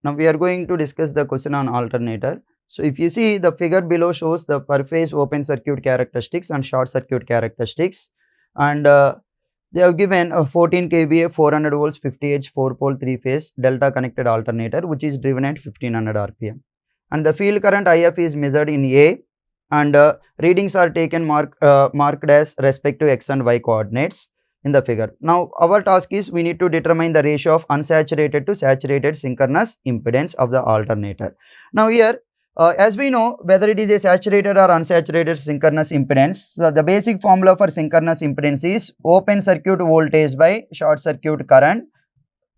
Now we are going to discuss the question on alternator. So if you see, the figure below shows the per phase open circuit characteristics and short circuit characteristics, and they have given a 14 kVA 400 volts 50H 4 pole 3 phase delta connected alternator which is driven at 1500 rpm, and the field current IF is measured in A, and readings are taken marked as respective x and y coordinates in the figure. Now our task is we need to determine the ratio of unsaturated to saturated synchronous impedance of the alternator. Now here, as we know, whether it is a saturated or unsaturated synchronous impedance, the basic formula for synchronous impedance is open circuit voltage by short circuit current,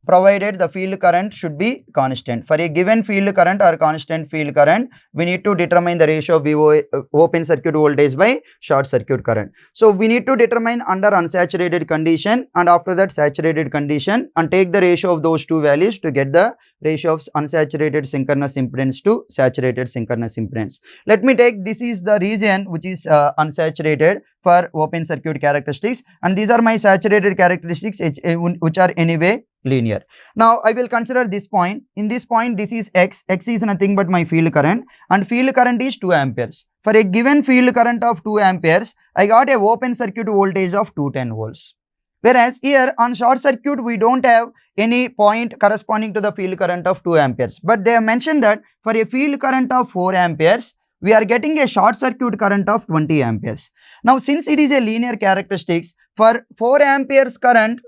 provided the field current should be constant. For a given field current or constant field current, we need to determine the ratio of open circuit voltage by short circuit current. So we need to determine under unsaturated condition and after that saturated condition, and take the ratio of those two values to get the ratio of unsaturated synchronous impedance to saturated synchronous impedance. Let me take, this is the region which is unsaturated for open circuit characteristics, and these are my saturated characteristics which are anyway linear. Now I will consider this point. In this point, this is x. X is nothing but my field current, and field current is 2 amperes. For a given field current of 2 amperes, I got a open circuit voltage of 210 volts. Whereas here on short circuit, we don't have any point corresponding to the field current of 2 amperes. But they have mentioned that for a field current of 4 amperes, we are getting a short circuit current of 20 amperes. Now since it is a linear characteristics, for 4 amperes current,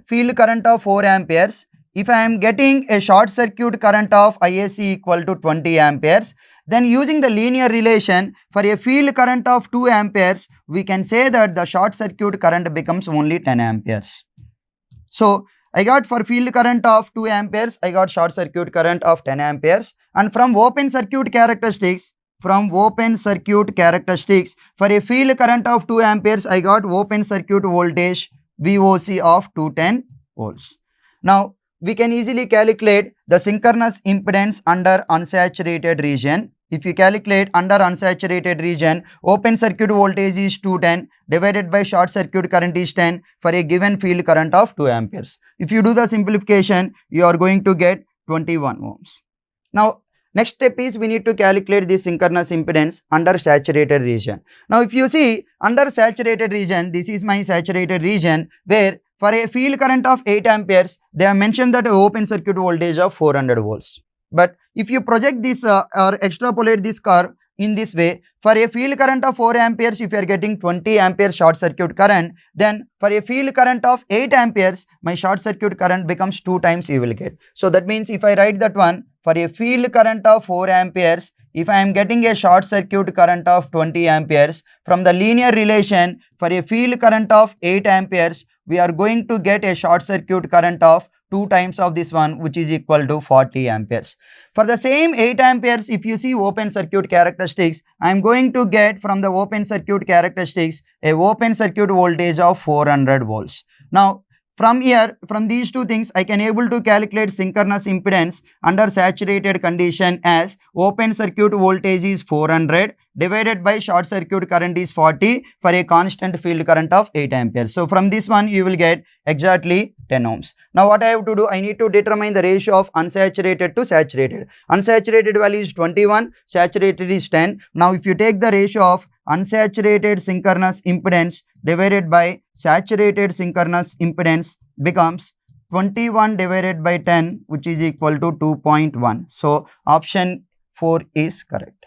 field current of 4 amperes, if I am getting a short circuit current of IAC equal to 20 amperes, then using the linear relation for a field current of 2 amperes, we can say that the short circuit current becomes only 10 amperes. So I got for field current of 2 amperes, I got short circuit current of 10 amperes, and from open circuit characteristics, for a field current of 2 amperes, I got open circuit voltage VOC of 210 volts. Now we can easily calculate the synchronous impedance under unsaturated region. If you calculate under unsaturated region, open circuit voltage is 210 divided by short circuit current is 10 for a given field current of 2 amperes. If you do the simplification, you are going to get 21 ohms. Now next step is we need to calculate the synchronous impedance under saturated region. Now if you see under saturated region, this is my saturated region where for a field current of 8 amperes, they have mentioned that open circuit voltage of 400 volts. But if you project this or extrapolate this curve in this way, for a field current of 4 amperes, if you are getting 20 amperes short circuit current, then for a field current of 8 amperes, my short circuit current becomes 2 times you will get. So that means if I write that one, for a field current of 4 amperes, if I am getting a short circuit current of 20 amperes, from the linear relation for a field current of 8 amperes, we are going to get a short circuit current of 2 times of this one, which is equal to 40 amperes. For the same 8 amperes, if you see open circuit characteristics, I am going to get from the open circuit characteristics a open circuit voltage of 400 volts. Now from here, from these two things, I can able to calculate synchronous impedance under saturated condition as open circuit voltage is 400 divided by short circuit current is 40 for a constant field current of 8 amperes. So from this one, you will get exactly 10 ohms. Now what I have to do, I need to determine the ratio of unsaturated to saturated. Unsaturated value is 21, saturated is 10. Now if you take the ratio of unsaturated synchronous impedance divided by saturated synchronous impedance becomes 21 divided by 10, which is equal to 2.1. So option 4 is correct.